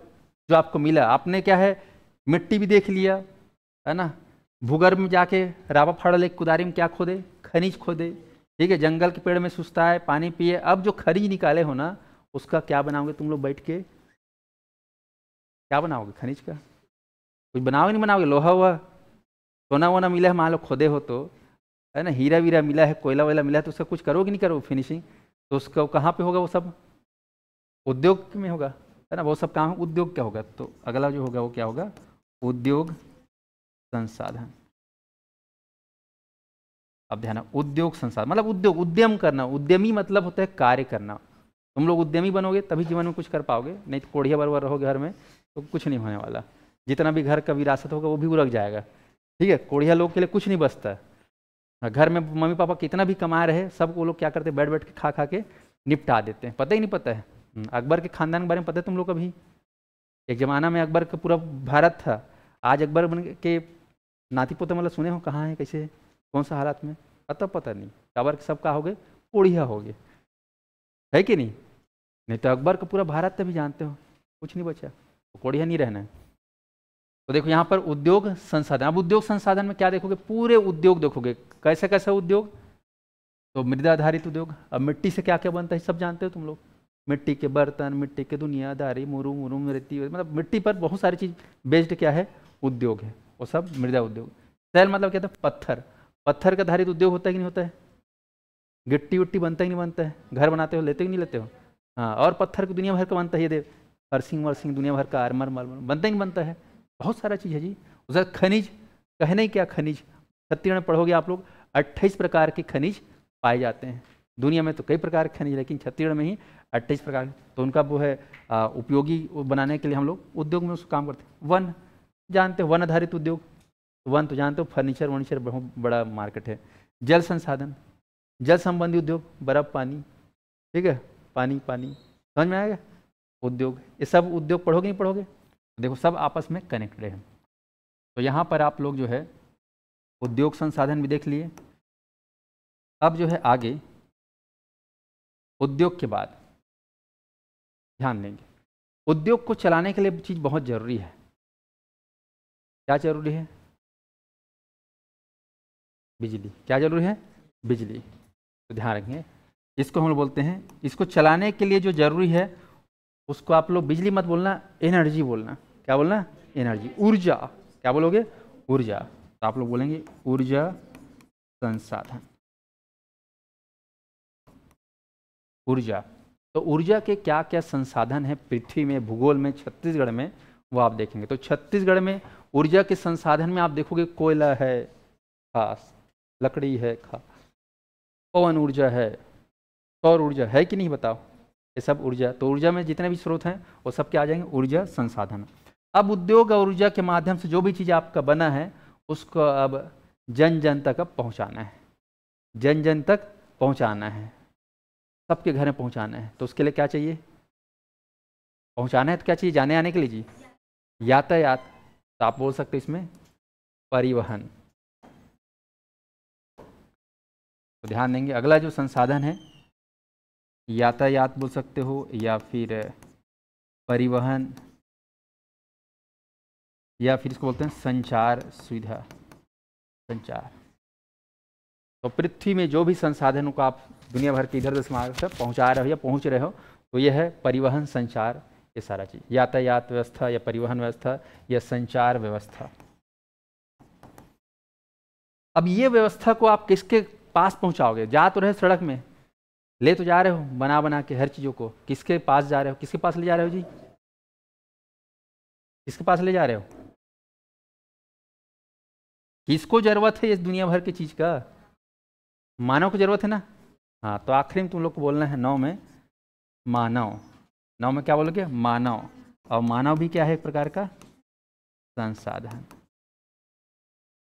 जो आपको मिला, आपने क्या है, मिट्टी भी देख लिया है ना, भूगर्भ में जाके रावा फाड़ा लेके कुदारी में क्या खोदे, खनिज खोदे, ठीक है। जंगल के पेड़ में सुस्ताए, पानी पिए। अब जो खनिज निकाले हो ना, उसका क्या बनाओगे तुम लोग बैठ के, क्या बनाओगे खनिज का, कुछ बनाओगे नहीं बनाओगे। लोहा हुआ, सोना वोना मिला है, मान लो खोदे हो तो, है ना, हीरा वीरा मिला है, कोयला वोयला मिला है, तो उसका कुछ करोगे नहीं करोगे फिनिशिंग, तो उसका कहाँ पे होगा, वो सब उद्योग में होगा, है ना। वो सब काम उद्योग क्या होगा, तो अगला जो होगा वो क्या होगा, उद्योग संसाधन। अब ध्यान, उद्योग संसाधन मतलब उद्योग, उद्यम करना। उद्यमी मतलब होता है कार्य करना। तुम लोग उद्यमी बनोगे तभी जीवन में कुछ कर पाओगे, नहीं तो कोढ़िया बरबर रहोगे घर में तो कुछ नहीं होने वाला। जितना भी घर का विरासत होगा वो भी उड़क जाएगा, ठीक है। कोढ़िया लोग के लिए कुछ नहीं बचता है। घर में मम्मी पापा कितना भी कमा रहे, सब वो लोग क्या करते, बैठ बैठ के खा के निपटा देते हैं। पता ही नहीं पता है। अकबर के खानदान के बारे में पता है तुम लोग कभी, एक जमाना में अकबर का पूरा भारत था। आज अकबर बन के नाती पोते मतलब सुने हो कहाँ है, कैसे, कौन सा हालात में, पता नहीं। अकबर सब का हो गए, कोढ़िया हो गए, है कि नहीं। नहीं तो अकबर का पूरा भारत तभी जानते हो, कुछ नहीं बचा, तो कोढ़िया नहीं रहना है। तो देखो यहाँ पर उद्योग संसाधन, अब उद्योग संसाधन में क्या देखोगे, पूरे उद्योग देखोगे, कैसे कैसे उद्योग, तो मृदा आधारित उद्योग। अब मिट्टी से क्या क्या बनता है सब जानते हो तुम लोग, मिट्टी के बर्तन, मिट्टी के दुनियादारी, मुरुम मुरुम रेती, मतलब मिट्टी पर बहुत सारी चीज बेस्ड क्या है, उद्योग है, वो सब मृदा उद्योग। सेल मतलब क्या था, पत्थर, पत्थर का आधारित उद्योग होता है कि नहीं होता है, गिट्टी उट्टी बनता ही नहीं बनता है, घर बनाते हो लेते ही नहीं लेते हो, हाँ, और पत्थर की दुनिया भर का बनता है, ये देव हरसिंग वर्सिंग दुनिया भर का आर्मर मार्मर बनता ही नहीं बनता है, बहुत सारा चीज़ है जी। उधर खनिज, कहने ही क्या खनिज, छत्तीसगढ़ में पढ़ोगे आप लोग 28 प्रकार के खनिज पाए जाते हैं। दुनिया में तो कई प्रकार के खनिज, लेकिन छत्तीसगढ़ में ही 28 प्रकार, तो उनका वो है उपयोगी बनाने के लिए हम लोग उद्योग में उसको काम करते हैं। वन जानते हो, वन आधारित उद्योग, वन तो जानते हो, फर्नीचर वर्नीचर बहुत बड़ा मार्केट है। जल संसाधन, जल संबंधी उद्योग, बर्फ पानी, ठीक है, पानी पानी, समझ में आएगा, उद्योग, ये सब उद्योग पढ़ोगे नहीं पढ़ोगे, देखो सब आपस में कनेक्टेड है। तो यहाँ पर आप लोग जो है उद्योग संसाधन भी देख लिए। अब जो है आगे उद्योग के बाद ध्यान देंगे, उद्योग को चलाने के लिए चीज़ बहुत जरूरी है, क्या जरूरी है, बिजली, क्या जरूरी है, बिजली, तो ध्यान रखेंगे, इसको हम लोग बोलते हैं, इसको चलाने के लिए जो जरूरी है उसको आप लोग बिजली मत बोलना, एनर्जी बोलना, क्या बोलना, एनर्जी, ऊर्जा, क्या बोलोगे, ऊर्जा, तो आप लोग बोलेंगे ऊर्जा संसाधन, ऊर्जा। तो ऊर्जा के क्या क्या संसाधन है पृथ्वी में, भूगोल में, छत्तीसगढ़ में, वो आप देखेंगे। तो छत्तीसगढ़ में ऊर्जा के संसाधन में आप देखोगे कोयला है खास, लकड़ी है खास, पवन ऊर्जा है, सौर ऊर्जा है कि नहीं बताओ, ये सब ऊर्जा। तो ऊर्जा में जितने भी स्रोत हैं वो सब क्या आ जाएंगे, ऊर्जा संसाधन। अब उद्योग और ऊर्जा के माध्यम से जो भी चीज़ आपका बना है उसको अब जन जन तक अब पहुँचाना है, जन जन तक पहुँचाना है, सबके घर में पहुँचाना है। तो उसके लिए क्या चाहिए, पहुँचाना है तो क्या चाहिए, जाने आने के लिए जी, यातायात, तो आप बोल सकते इसमें परिवहन। तो ध्यान देंगे, अगला जो संसाधन है यातायात बोल सकते हो, या फिर परिवहन, या फिर इसको बोलते हैं संचार सुविधा, संचार। तो पृथ्वी में जो भी संसाधनों को आप दुनिया भर के इधर उधर मार्ग से पहुंचा रहे हो या पहुंच रहे हो, तो यह है परिवहन, संचार, ये सारा चीज, यातायात व्यवस्था या परिवहन व्यवस्था या संचार व्यवस्था। अब ये व्यवस्था को आप किसके पास पहुंचाओगे, जा तो रहे सड़क में, ले तो जा रहे हो बना बना के हर चीज़ों को, किसके पास जा रहे हो, किसके पास ले जा रहे हो जी, किसके पास ले जा रहे हो, किसको जरूरत है इस दुनिया भर की चीज़ का, मानव को जरूरत है ना, हाँ। तो आखिरी में तुम लोग को बोलना है 9 में मानव, 9 में क्या बोलोगे, मानव, और मानव भी क्या है, एक प्रकार का संसाधन,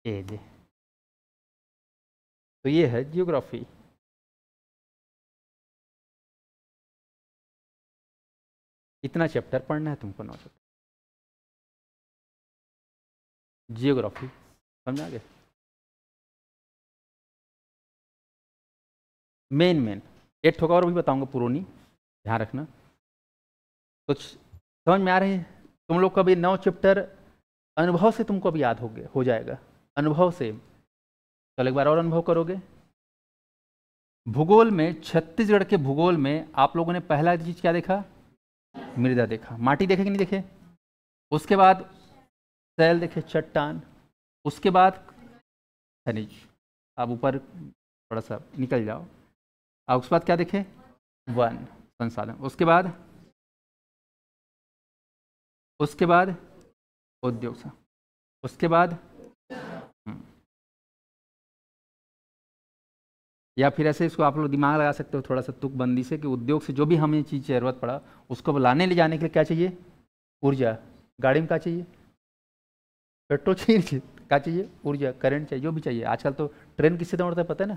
ये तो ये है जियोग्राफी। इतना चैप्टर पढ़ना है तुमको, 9 चैप्टर जियोग्राफी, समझ आ गया। मेन एक ठोका और भी बताऊंगा पुरोनी, ध्यान रखना। तो समझ में आ रही है तुम लोग का भी 9 चैप्टर अनुभव से तुमको भी याद हो जाएगा, अनुभव से। चलो एक बार और अनुभव करोगे। भूगोल में, छत्तीसगढ़ के भूगोल में आप लोगों ने पहला चीज क्या देखा, मृदा देखा, माटी देखे कि नहीं देखे, उसके बाद सेल देखे, चट्टान, उसके बाद खनिज, आप ऊपर थोड़ा सा निकल जाओ, और उसके बाद क्या देखे, वन संसाधन, उसके बाद उद्योग, उसके बाद या फिर ऐसे इसको आप लोग दिमाग लगा सकते हो थोड़ा सा तुकबंदी से, कि उद्योग से जो भी हमें चीज़ जरूरत पड़ा उसको लाने ले जाने के लिए क्या चाहिए, ऊर्जा। गाड़ी में क्या चाहिए, पेट्रोल चाहिए, क्या चाहिए, ऊर्जा, करंट चाहिए, जो भी चाहिए। आजकल तो ट्रेन किससे दौड़ता है पता है ना,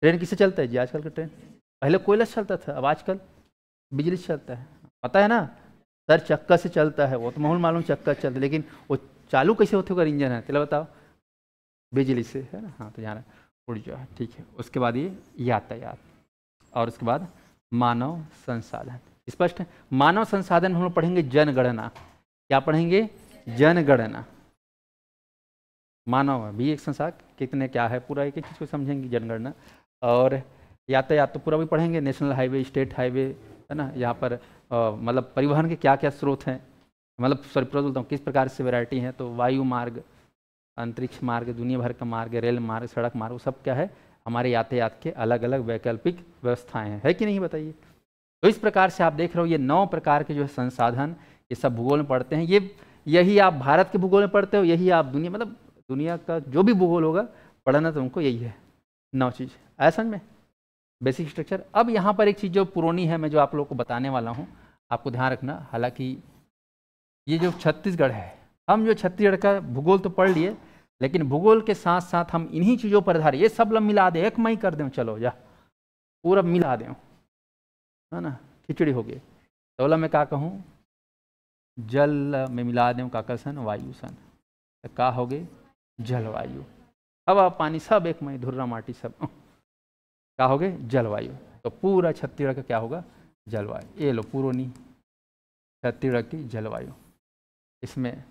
ट्रेन किससे चलता है जी आजकल का ट्रेन, पहले कोयला से चलता था, अब आजकल बिजली से चलता है, पता है ना सर, चक्का से चलता है, वो तो मालूम चक्का से चलता है, लेकिन वो चालू कैसे होते होगा, इंजन है, चलो बताओ, बिजली से, है ना, हाँ। तो जाना ऊर्जा, ठीक है। उसके बाद ये यातायात, और उसके बाद मानव संसाधन। स्पष्ट है? मानव संसाधन में हम लोग पढ़ेंगे जनगणना। क्या पढ़ेंगे? जनगणना। मानव भी एक संसाधन, कितने क्या है, पूरा एक एक चीज़ को समझेंगे जनगणना। और यातायात तो पूरा भी पढ़ेंगे, नेशनल हाईवे, स्टेट हाईवे, है ना, यहाँ पर मतलब परिवहन के क्या क्या स्रोत हैं, मतलब सॉरी बोलता हूँ किस प्रकार से वैरायटी है। तो वायु मार्ग, अंतरिक्ष मार्ग, दुनिया भर का मार्ग, रेल मार्ग, सड़क मार्ग, वो सब क्या है, हमारे यातायात के अलग अलग वैकल्पिक व्यवस्थाएं हैं, है कि नहीं बताइए। तो इस प्रकार से आप देख रहे हो ये 9 प्रकार के जो है संसाधन, ये सब भूगोल में पढ़ते हैं। ये यही आप भारत के भूगोल में पढ़ते हो, यही आप दुनिया, मतलब दुनिया का जो भी भूगोल होगा पढ़ना तो उनको यही है, 9 चीज़। आया समझ में? Basic structure. अब यहाँ पर एक चीज़ जो पुरानी है, मैं जो आप लोगों को बताने वाला हूँ, आपको ध्यान रखना। हालांकि ये जो छत्तीसगढ़ है, हम जो छत्तीसगढ़ का भूगोल तो पढ़ लिए, लेकिन भूगोल के साथ साथ हम इन्हीं चीज़ों पर आधारित, ये सब मिला दें, एक मई कर दें, चलो जा पूरा मिला दें, है ना, खिचड़ी हो गई। तो मैं क्या कहूँ, जल में मिला दें काकरसन वायु सन, तो का हो गए जलवायु। हवा पानी सब एक मई, धुर्रा माटी सब क्या हो गए जलवायु। तो पूरा छत्तीसगढ़ का क्या होगा जलवायु। ये लो पुरानी छत्तीसगढ़ की जलवायु इसमें।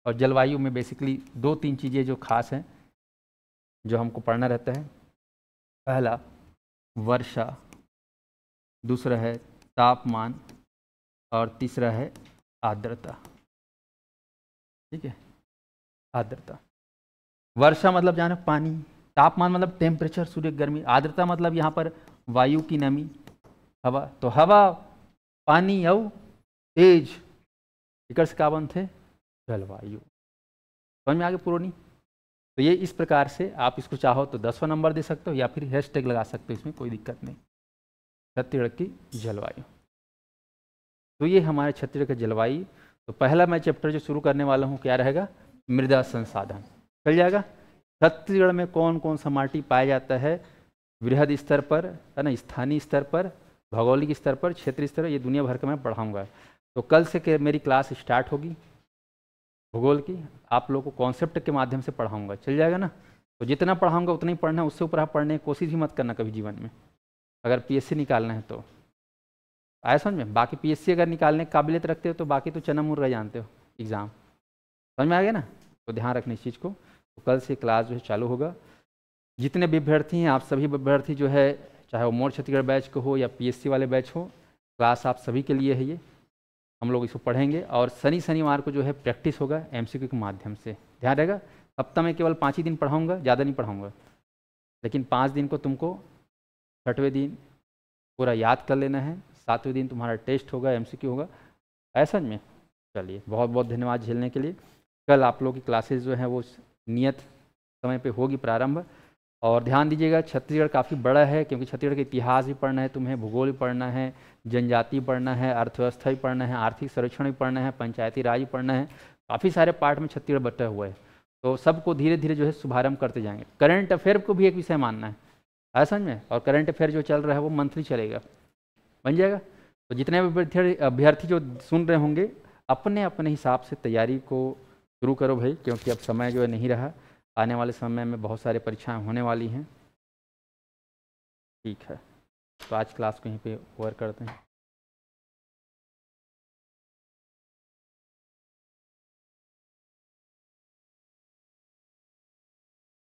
और जलवायु में बेसिकली 2-3 चीज़ें जो खास हैं जो हमको पढ़ना रहता है। पहला वर्षा, दूसरा है तापमान, और तीसरा है आर्द्रता। ठीक है, आर्द्रता। वर्षा मतलब जाने पानी, तापमान मतलब टेम्परेचर, सूर्य गर्मी, आर्द्रता मतलब यहाँ पर वायु की नमी, हवा। तो हवा, पानी और तेज, इकर से क्या बनते जलवायु। समझ में आगे पुरानी। तो ये इस प्रकार से आप इसको चाहो तो 10वां नंबर दे सकते हो, या फिर हैशटैग लगा सकते हो, इसमें कोई दिक्कत नहीं। छत्तीसगढ़ की जलवायु। तो ये हमारे छत्तीसगढ़ की जलवायु। तो पहला मैं चैप्टर जो शुरू करने वाला हूँ क्या रहेगा, मृदा संसाधन। चल जाएगा। छत्तीसगढ़ में कौन कौन सा माटी पाया जाता है, वृहद स्तर पर, है ना, स्थानीय स्तर पर, भौगोलिक स्तर पर, क्षेत्रीय स्तर पर, ये दुनिया भर का मैं पढ़ाऊँगा। तो कल से मेरी क्लास स्टार्ट होगी भूगोल की, आप लोगों को कॉन्सेप्ट के माध्यम से पढ़ाऊँगा। चल जाएगा ना। तो जितना पढ़ाऊँगा उतना ही पढ़ना, उससे ऊपर आप पढ़ने की कोशिश ही मत करना कभी जीवन में, अगर पीएससी निकालना है तो। आया समझ में? बाकी पीएससी अगर निकालने की काबिलियत रखते हो तो बाकी तो चना मुर्गा जानते हो एग्ज़ाम। समझ में आ गया ना। तो ध्यान रखना इस चीज़ को। तो कल से क्लास जो है चालू होगा। जितने भी अभ्यर्थी हैं, आप सभी विद्यार्थी जो है, चाहे वो मोर छत्तीसगढ़ बैच को हो या पीएससी वाले बैच हो, क्लास आप सभी के लिए है ये। हम लोग इसको पढ़ेंगे और शनिवार को जो है प्रैक्टिस होगा एमसीक्यू के माध्यम से। ध्यान रहेगा। हफ्ता में केवल 5 ही दिन पढ़ाऊँगा, ज़्यादा नहीं पढ़ाऊँगा, लेकिन 5 दिन को तुमको 6वें दिन पूरा याद कर लेना है। 7वें दिन तुम्हारा टेस्ट होगा, एमसीक्यू होगा। ऐसा में चलिए, बहुत बहुत धन्यवाद झेलने के लिए। कल आप लोगों की क्लासेस जो हैं वो नियत समय पे होगी प्रारंभ। और ध्यान दीजिएगा, छत्तीसगढ़ काफ़ी बड़ा है, क्योंकि छत्तीसगढ़ का इतिहास भी पढ़ना है तुम्हें, भूगोल भी पढ़ना है, जनजाति पढ़ना है, अर्थव्यवस्था भी पढ़ना है, आर्थिक संरक्षण भी पढ़ना है, पंचायती राज भी पढ़ना है। काफ़ी सारे पार्ट में छत्तीसगढ़ बटा हुआ है। तो सबको धीरे धीरे जो है शुभारंभ करते जाएंगे। करंट अफेयर को भी एक विषय मानना है, समझ में। और करंट अफेयर जो चल रहा है वो मंथली चलेगा, बन जाएगा। तो जितने भी अभ्यर्थी जो सुन रहे होंगे, अपने अपने हिसाब से तैयारी को शुरू करो भाई, क्योंकि अब समय जो है नहीं रहा। आने वाले समय में बहुत सारे परीक्षाएं होने वाली हैं। ठीक है, तो आज क्लास को यहीं पे ओवर करते हैं।